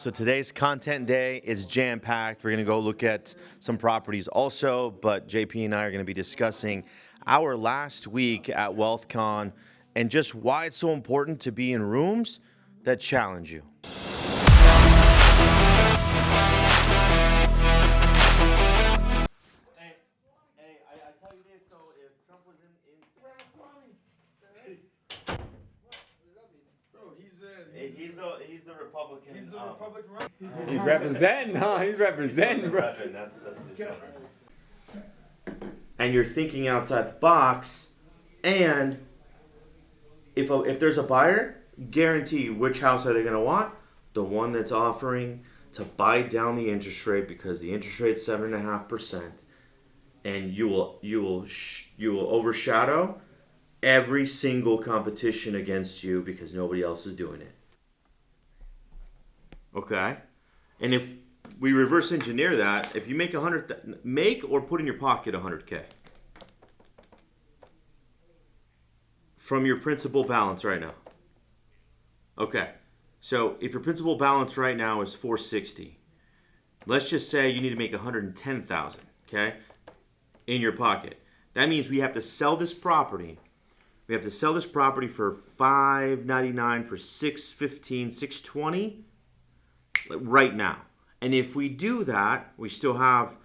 So today's content day is jam-packed. We're going to go look at some properties also, but JP and I are going to be discussing our last week at WealthCon and just why it's so important to be in rooms that challenge you. He's the Republican. He's the Republican. He's representing, huh? He's representing, bro. That's and you're thinking outside the box, and if there's a buyer, guarantee which house are they going to want? The one that's offering to buy down the interest rate, because the interest rate's 7.5%, and you will overshadow every single competition against you because nobody else is doing it. Okay, and if we reverse engineer that, if you make make or put in your pocket $100K from your principal balance right now. Okay, so if your principal balance right now is $460, let's just say you need to make $110,000, okay, in your pocket. That means we have to sell this property. We have to sell this property for $599, for $615, $620 right now. And if we do that, you still have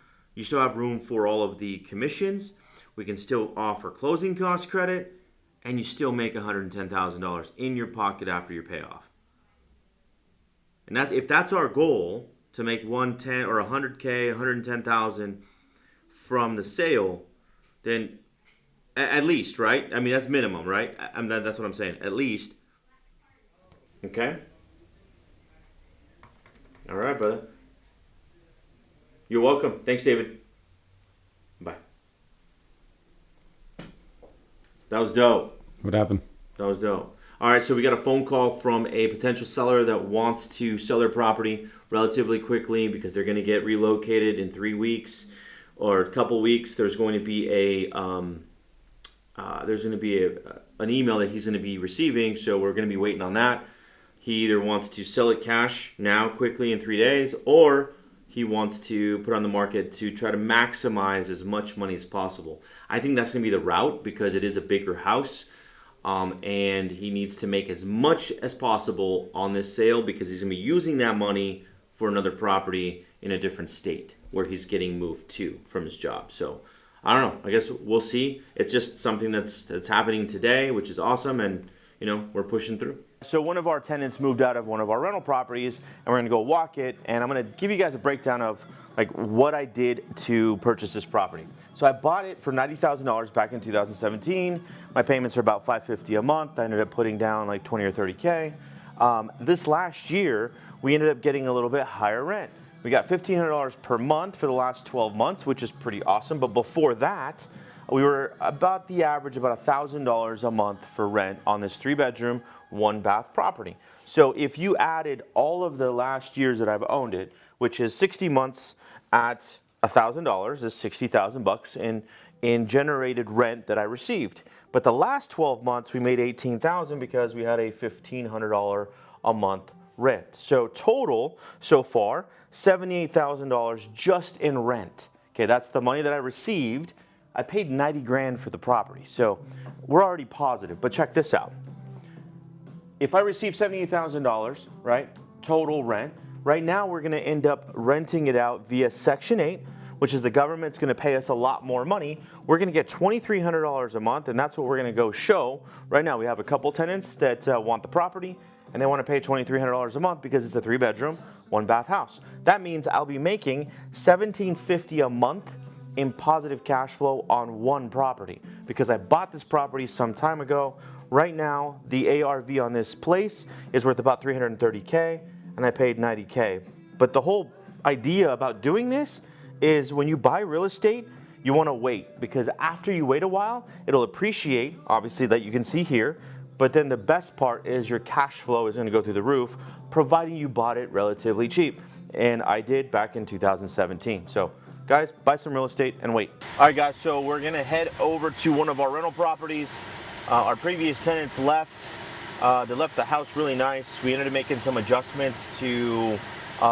room for all of the commissions. We can still offer closing cost credit, and you still make $110,000 in your pocket after your payoff. And if that's our goal, to make 110 or 100K, 110,000 from the sale, then at least, right? I mean, that's minimum, right? That's what I'm saying. At least. Okay? All right, brother. You're welcome. Thanks, David. Bye. That was dope. What happened? That was dope. All right, so we got a phone call from a potential seller that wants to sell their property relatively quickly because they're going to get relocated in 3 weeks or a couple weeks. There's going to be an email that he's going to be receiving, so we're going to be waiting on that. He either wants to sell it cash now quickly in 3 days, or he wants to put on the market to try to maximize as much money as possible. I think that's going to be the route because it is a bigger house, and he needs to make as much as possible on this sale because he's going to be using that money for another property in a different state where he's getting moved to from his job. So I don't know. I guess we'll see. It's just something that's happening today, which is awesome, and we're pushing through. So one of our tenants moved out of one of our rental properties, and we're going to go walk it, and I'm going to give you guys a breakdown of what I did to purchase this property. So I bought it for $90,000 back in 2017. My payments are about $550 a month. I ended up putting down like 20 or 30K. This last year, we ended up getting a little bit higher rent. We got $1,500 per month for the last 12 months, which is pretty awesome. But before that, we were about the average, about $1,000 a month for rent on this 3-bedroom, 1-bath property. So if you added all of the last years that I've owned it, which is 60 months at $1,000, is $60,000 in generated rent that I received. But the last 12 months, we made $18,000 because we had a $1,500 a month rent. So total, so far, $78,000 just in rent. Okay, that's the money that I received. I paid 90 grand for the property, so we're already positive. But check this out. If I receive $78,000, right, total rent, right now we're going to end up renting it out via Section 8, which is the government's going to pay us a lot more money. We're going to get $2,300 a month, and that's what we're going to go show. Right now we have a couple tenants that want the property, and they want to pay $2,300 a month because it's a 3-bedroom, 1-bath house. That means I'll be making $1,750 a month in positive cash flow on one property because I bought this property some time ago. Right now, the ARV on this place is worth about $330K, and I paid $90K. But the whole idea about doing this is when you buy real estate, you want to wait because after you wait a while, it'll appreciate, obviously, that you can see here. But then the best part is your cash flow is going to go through the roof, providing you bought it relatively cheap. And I did back in 2017. So guys, buy some real estate and wait. All right, guys, so we're going to head over to one of our rental properties. Our previous tenants left. They left the house really nice. We ended up making some adjustments to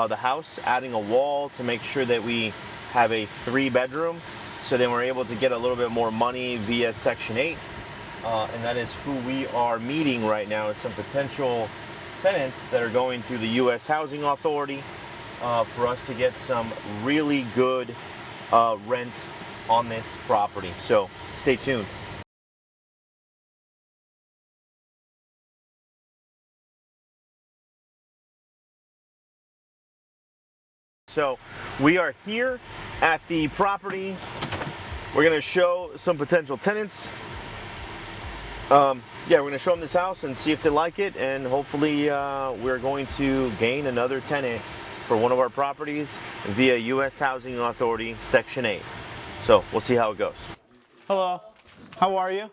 the house, adding a wall to make sure that we have a 3-bedroom. So then we're able to get a little bit more money via Section 8. And that is who we are meeting right now, is some potential tenants that are going through the U.S. Housing Authority for us to get some really good rent on this property. So stay tuned. So we are here at the property. We're going to show some potential tenants. Yeah, we're going to show them this house and see if they like it, and hopefully we're going to gain another tenant for one of our properties via U.S. Housing Authority Section 8. So we'll see how it goes. Hello. How are you?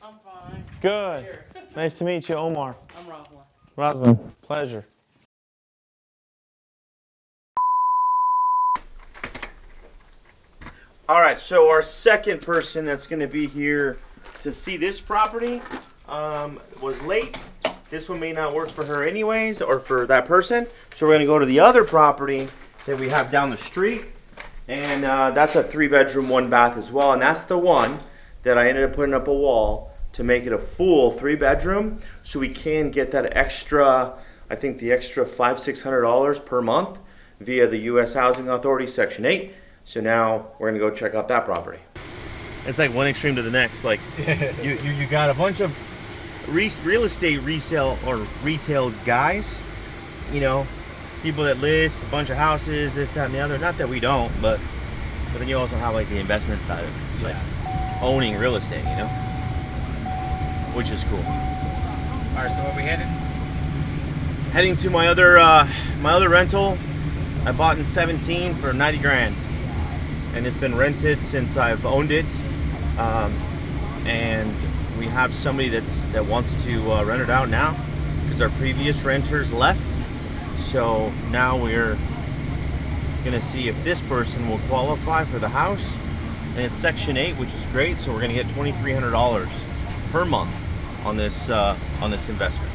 I'm fine. Good. Nice to meet you, Omar. I'm Rosalind. Rosalind. Pleasure. All right, so our second person that's going to be here to see this property was late. This one may not work for her anyways, or for that person. So we're going to go to the other property that we have down the street. And that's a 3-bedroom, 1-bath as well. And that's the one that I ended up putting up a wall to make it a full 3-bedroom. So we can get that extra, I think the extra $500-600 per month via the U.S. Housing Authority Section 8. So now we're gonna go check out that property. It's like one extreme to the next. Like you got a bunch of real estate resale or retail guys, you know, people that list a bunch of houses, this, that, and the other. Not that we don't, but then you also have like the investment side of it, like owning real estate, you know, which is cool. All right, so where we headed? Heading to my other rental. I bought in 17 for 90 grand. And it's been rented since I've owned it, and we have somebody that wants to rent it out now because our previous renters left. So now we're gonna see if this person will qualify for the house, and it's Section 8, which is great. So we're gonna get $2,300 per month on this investment.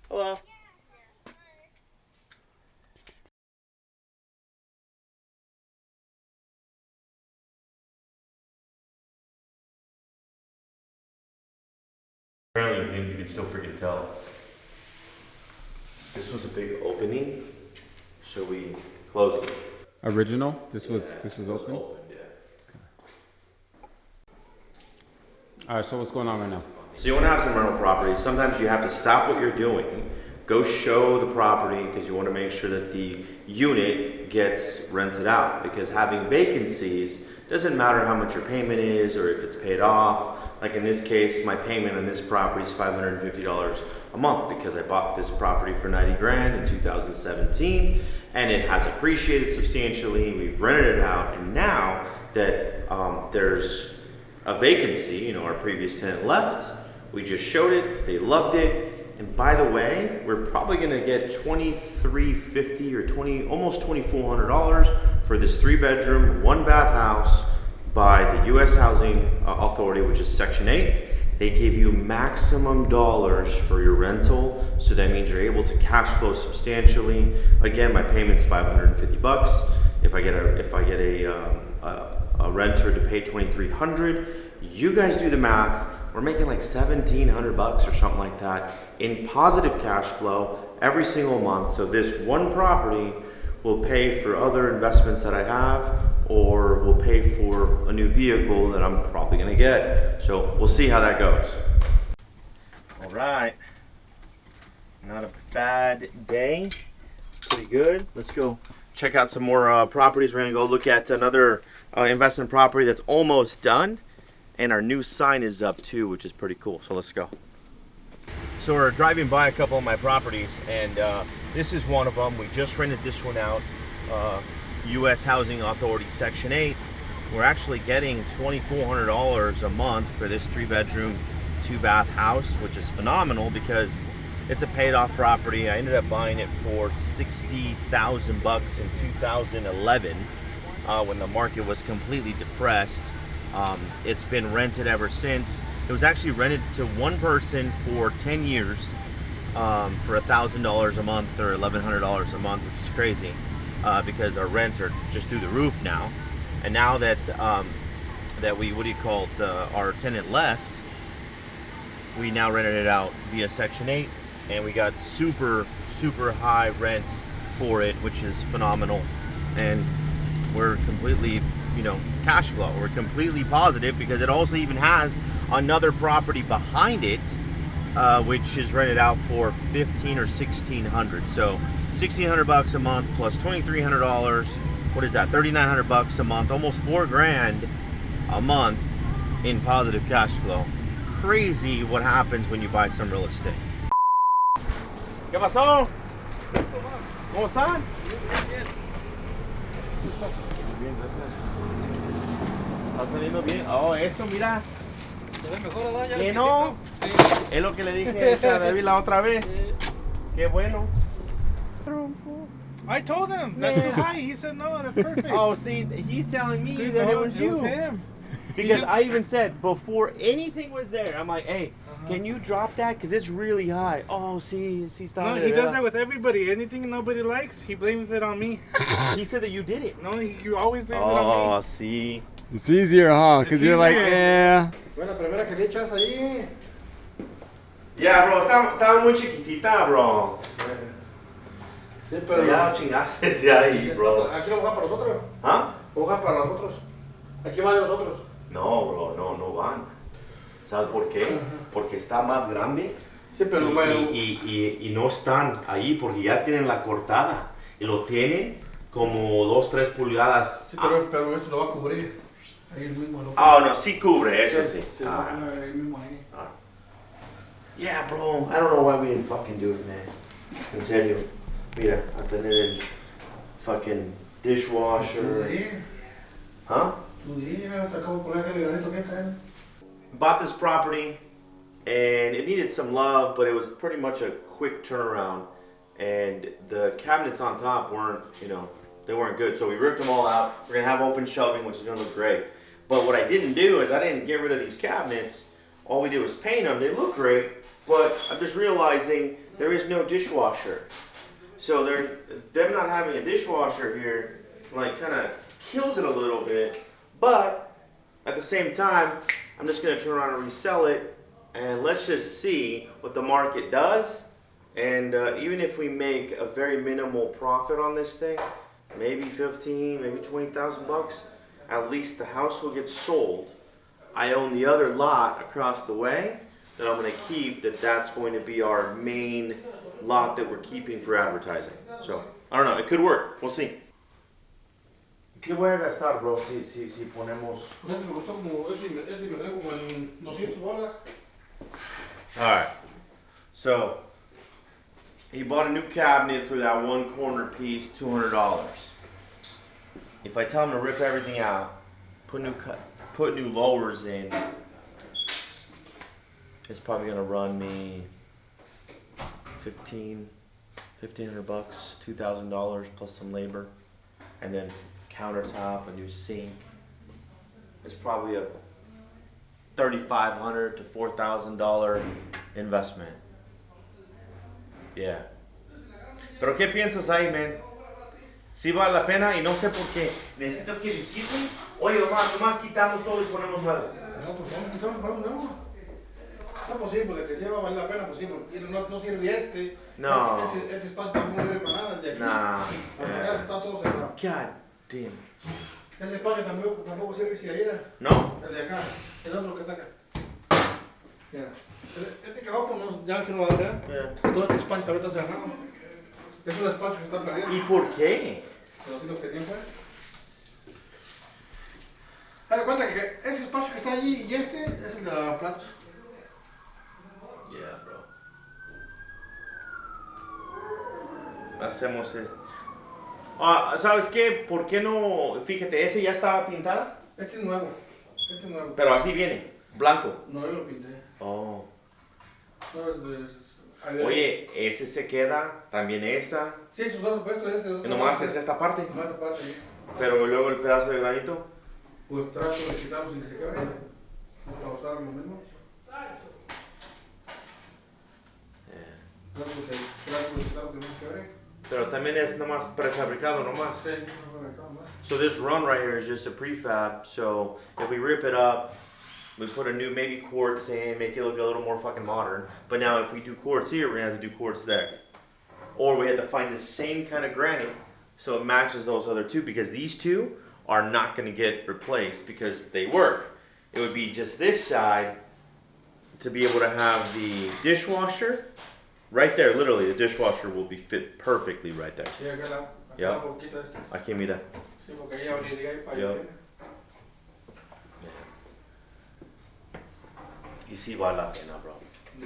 Hello. Apparently you can still freaking tell. This was a big opening, so we closed it. Original? This was open? Yeah. All right, so what's going on right now? So you want to have some rental properties. Sometimes you have to stop what you're doing, go show the property, because you want to make sure that the unit gets rented out. Because having vacancies doesn't matter how much your payment is or if it's paid off. Like in this case, my payment on this property is $550 a month because I bought this property for 90 grand in 2017, and it has appreciated substantially. We've rented it out, and now that there's a vacancy, you know, our previous tenant left, we just showed it, they loved it, and by the way, we're probably gonna get $2,350 or almost $2,400 for this 3-bedroom, 1-bath house by the U.S. Housing Authority, which is Section 8. They give you maximum dollars for your rental, so that means you're able to cash flow substantially. Again, my payment's $550. If I get a renter to pay $2,300, you guys do the math. We're making like $1,700 or something like that in positive cash flow every single month. So this one property will pay for other investments that I have, or will pay for a new vehicle that I'm probably gonna get. So we'll see how that goes. All right, not a bad day, pretty good. Let's go check out some more properties. We're gonna go look at another investment property that's almost done, and our new sign is up too, which is pretty cool. So let's go. So we're driving by a couple of my properties, and this is one of them. We just rented this one out. U.S. Housing Authority Section 8. We're actually getting $2,400 a month for this 3-bedroom, 2-bath house, which is phenomenal because it's a paid-off property. I ended up buying it for $60,000 in 2011 when the market was completely depressed. It's been rented ever since. It was actually rented to one person for 10 years, for $1,000 a month or $1,100 a month, which is crazy because our rents are just through the roof now. And now that that we, what do you call it, our tenant left, we now rented it out via Section 8, and we got super high rent for it, which is phenomenal. And we're completely, cash flow. We're completely positive because it also even has another property behind it, which is rented out for $1,500 or $1,600. So $1,600 a month plus $2,300. What is that? $3,900 a month, almost $4,000 a month in positive cash flow. Crazy what happens when you buy some real estate. ¿Qué pasó? ¿Cómo están? Bien, gracias. ¿Estás saliendo bien? Oh, eso, mira. ¿Se ve mejor allá? ¿Que no? Es lo que le dije a David la otra vez. Qué bueno. I told him. That's so high. He said no. That's perfect. Oh, see, he's telling me See, that no, it was you. him. Because I even said before anything was there, I'm like, hey, can you drop that? Because it's really high. Oh, see, No, he does that with everybody. Anything nobody likes, he blames it on me. He said that you did it. No, he always blames it on Oh, see. It's easier, huh? Because It's you're like, easier. yeah. Fue la primera que le echas ahí. Yeah, bro, estaba muy chiquitita, bro. Sí, pero Ya chingaste ya ahí, bro. aquí lo baja para nosotros. ¿Ah? Baja para nosotros. Aquí van de nosotros. No, bro, no van. ¿Sabes por qué? Porque está más grande Sí, pero y no están ahí porque ya tienen la cortada. Y lo tienen como 2-3 pulgadas. Sí, pero esto lo va a cubrir. Ahí mismo. Lo Oh, no, sí cubre, eso sí. Sí, lo va a poner ahí mismo ahí. Yeah, bro, I don't know why we didn't fucking do it, man. En serio. Mira, a tener el fucking Tú dishwasher. di, Huh? tú di, te acabo de poner el granito que está. Bought this property and it needed some love, but it was pretty much a quick turnaround. And the cabinets on top weren't, they weren't good. So we ripped them all out. We're gonna have open shelving, which is gonna look great. But what I didn't do is I didn't get rid of these cabinets. All we did was paint them. They look great, but I'm just realizing there is no dishwasher. So them not having a dishwasher here, like, kind of kills it a little bit. But at the same time, I'm just gonna turn around and resell it, and let's just see what the market does. And even if we make a very minimal profit on this thing, maybe 15, maybe 20,000 bucks, at least the house will get sold. I own the other lot across the way that I'm gonna keep. That's going to be our main lot that we're keeping for advertising. So I don't know. It could work. We'll see. ¿Qué voy a gastar, bro? Si ponemos. Pues me costó como, me trae como en $200. Alright, so he bought a new cabinet for that one corner piece, $200. If I tell him to rip everything out, put new lowers in, it's probably gonna run me $1,500 bucks, $2,000 plus some labor, and then countertop, a new sink. It's probably a $3,500 to $4,000 investment. Yeah. Pero ¿qué piensas ahí, man? ¿Sí vale la pena? Y no sé por qué. ¿Necesitas que visiten? Oye, nomás quitamos todo y ponemos nuevo. No, pues vamos a quitar un nuevo. No, pues sí, porque que sí va a valer la pena, pues sí, porque no sirve este. No. Este espacio tampoco sirve para nada, el de aquí. Nah. Acá está todo cerrado. God damn. Ese espacio tampoco sirve si ahí era. No? El de acá, el otro que está acá. Mira, este que abajo no, ya que no va a dar. Todo este espacio también está cerrado. Es un espacio que está perdido. ¿Y por qué? Pero así lo que se tiene pues. Haz de cuenta que ese espacio que está allí y este es el de la platos. Yeah, bro. Hacemos esto. ¿Sabes qué? ¿Por qué no? Fíjate, ese ya estaba pintado. Este es nuevo. Este es nuevo. Pero así viene, blanco. No, yo lo pinté. Oh. No, Oye, ese se queda, también esa. Sí, esos dos puestos de este. Nomás es esta parte. Nomás esta parte, sí. Pero luego el pedazo de granito. Pues trato de quitarlo sin que se quebre. Para usar lo mismo. porque será publicitario que no quebre. Pero también es nomás prefabricado nomás. Sí, no me acabo más. So this run right here is just a prefab. So if we rip it up, we put a new maybe quartz in, make it look a little more fucking modern. But now if we do quartz here, we're gonna have to do quartz there. Or we have to find the same kind of granite so it matches those other two, because these two are not gonna get replaced because they work. It would be just this side to be able to have the dishwasher right there. Literally, the dishwasher will be fit perfectly right there. Sí, acá la Ya. boquita esta. Aquí mira. Sí, porque ahí abriría ahí para Ya. allá. Y sí vale la pena, bro.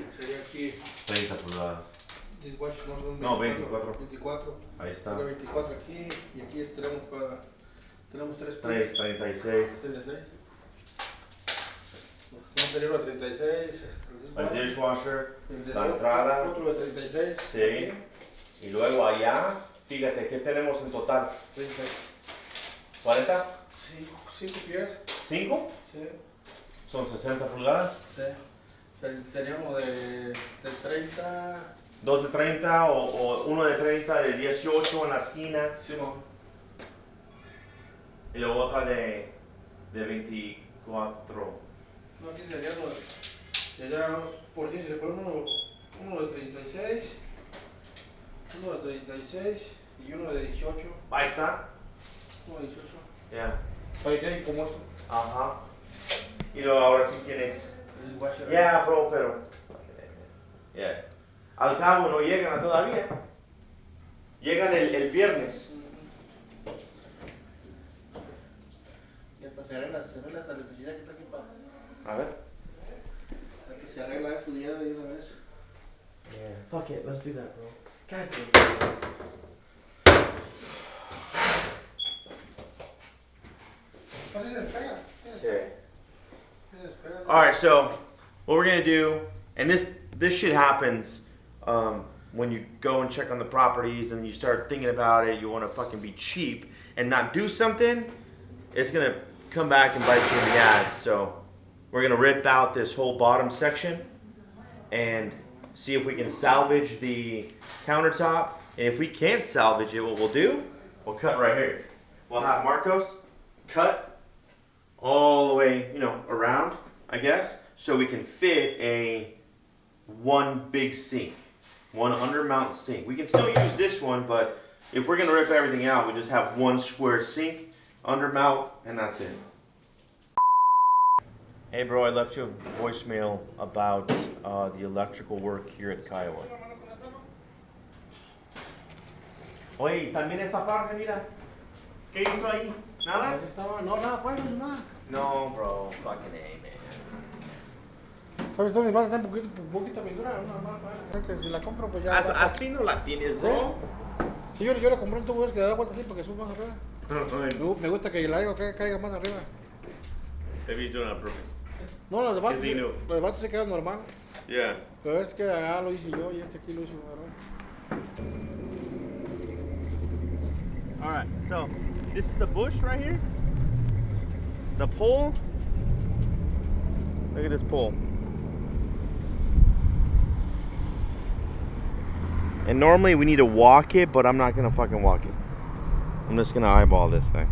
Sería aquí. 30 pulgadas. Dishwasher no son No, 24. 24. Ahí está. Acá 24 aquí y aquí tenemos 3 36. 36. Vamos a tener uno de 36. El dishwasher, El de la entrada. Otro de 36. Sí. Aquí, Y luego allá, fíjate, ¿qué tenemos en total? 30. ¿40? 5 pies. ¿5? Sí. Son 60 pulgadas. Sí. Sería uno de 30. Dos de 30 o uno de 30 de 18 en la esquina. Sí, no. Y luego otra de 24. No, aquí sería por si se pone uno de 36, uno de 36 y uno de 18. Ahí está. Uno de 18. Ya. Ahí hay como esto. Ajá. Y luego ahora sí tienes. El dishwasher. Ya, bro, pero. Ya. Al cabo no llegan todavía. Llegan el viernes. Y hasta se arregla esta electricidad que está aquí para. A ver. Hasta se arregla esto ya de una vez. Yeah. Fuck it, let's do that, bro. God Así se despega. damn. Se despega. All right, so what we're gonna do, and this shit happens when you go and check on the properties and you start thinking about it. You want to fucking be cheap and not do something. It's gonna come back and bite you in the ass. So we're gonna rip out this whole bottom section and see if we can salvage the countertop. And if we can't salvage it, what we'll do, we'll cut right here. We'll have Marcos cut all the way, around, I guess, so we can fit one big sink, one undermount sink. We can still use this one, but if we're gonna rip everything out, we just have one square sink, undermount, and that's it. Hey bro, I left you a voicemail about the electrical work here at Kiowa. Oye, también esta parte, mira. ¿Qué hizo ahí? ¿Nada? No, nada, pues, nada. No, bro. Fucking A, man. ¿Sabes dónde va a tener poquita pintura? Que si la compro, pues ya. Así no la tienes, bro. Sí, yo la compré en tubo que da vuelta así porque sube más arriba. Me gusta que el aire caiga más arriba. Maybe he's doing it on purpose. No, los debates, Casino. los debates se quedan normal. Yeah. Pero es que allá lo hice yo y este aquí lo hice, ¿verdad? Alright, so this is the bush right here. The pole. Look at this pole. And normally we need to walk it, but I'm not gonna fucking walk it. I'm just gonna eyeball this thing.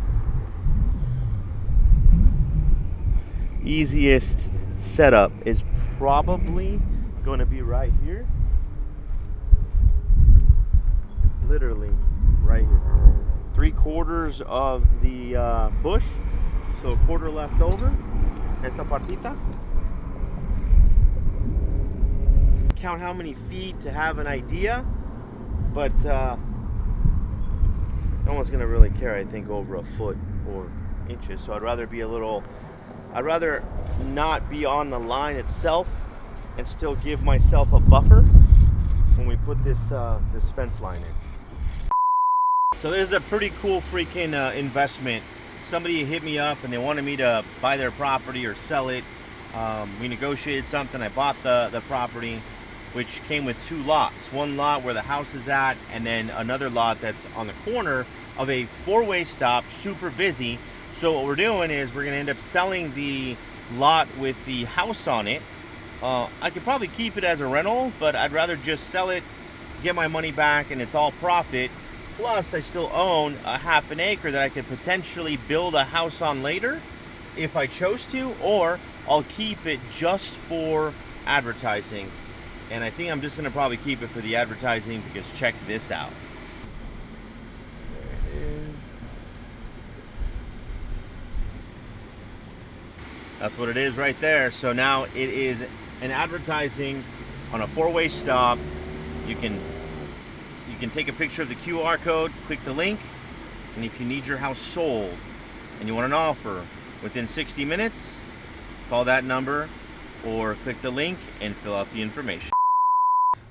Easiest setup is probably gonna be right here. Literally right here. 3/4 of the bush, so a quarter left over. Esta partita. Count how many feet to have an idea, but no one's gonna really care, I think, over a foot or inches. So I'd rather not be on the line itself and still give myself a buffer when we put this fence line in. So this is a pretty cool freaking investment. Somebody hit me up and they wanted me to buy their property or sell it. We negotiated something. I bought the property, which came with 2 lots. One lot where the house is at, and then another lot that's on the corner of a 4-way stop, super busy. So what we're doing is we're gonna end up selling the lot with the house on it. I could probably keep it as a rental, but I'd rather just sell it get my money back, and it's all profit. Plus, I still own a half an acre that I could potentially build a house on later if I chose to, or I'll keep it just for advertising. And I think I'm just gonna probably keep it for the advertising, because check this out. There it is. That's what it is right there. So now it is an advertising on a 4-way stop. You can take a picture of the QR code, click the link, and if you need your house sold and you want an offer within 60 minutes, call that number or click the link and fill out the information.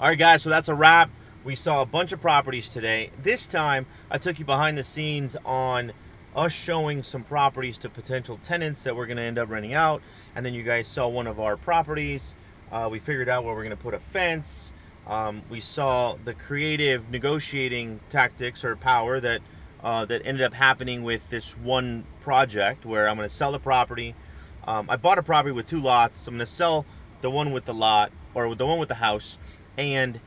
All right, guys, so that's a wrap. We saw a bunch of properties today. This time, I took you behind the scenes on us showing some properties to potential tenants that we're going to end up renting out. And then you guys saw one of our properties. We figured out where we're going to put a fence. We saw the creative negotiating tactics or power that ended up happening with this one project where I'm going to sell the property. I bought a property with 2 lots. I'm going to sell the one with the lot, or the one with the house, and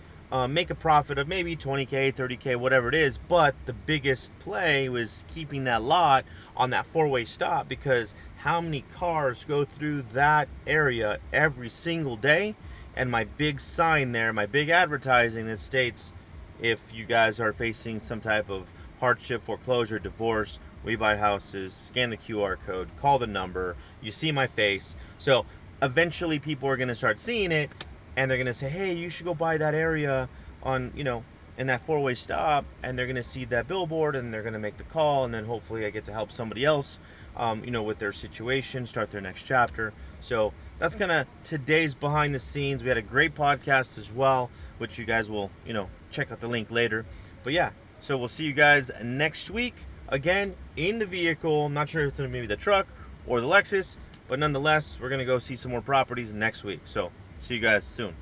make a profit of maybe 20K, 30K, whatever it is. But the biggest play was keeping that lot on that 4-way stop, because how many cars go through that area every single day? And my big sign there, my big advertising that states, if you guys are facing some type of hardship, foreclosure, divorce, we buy houses, scan the QR code, call the number, you see my face. So eventually people are going to start seeing it, and they're going to say, hey, you should go buy that area on, in that 4-way stop. And they're going to see that billboard, and they're going to make the call, and then hopefully I get to help somebody else, with their situation, start their next chapter. So that's kind of today's behind the scenes. We had a great podcast as well, which you guys will, check out the link later. But yeah, so we'll see you guys next week, again, in the vehicle. I'm not sure if it's going to be the truck or the Lexus, but nonetheless, we're going to go see some more properties next week. So see you guys soon.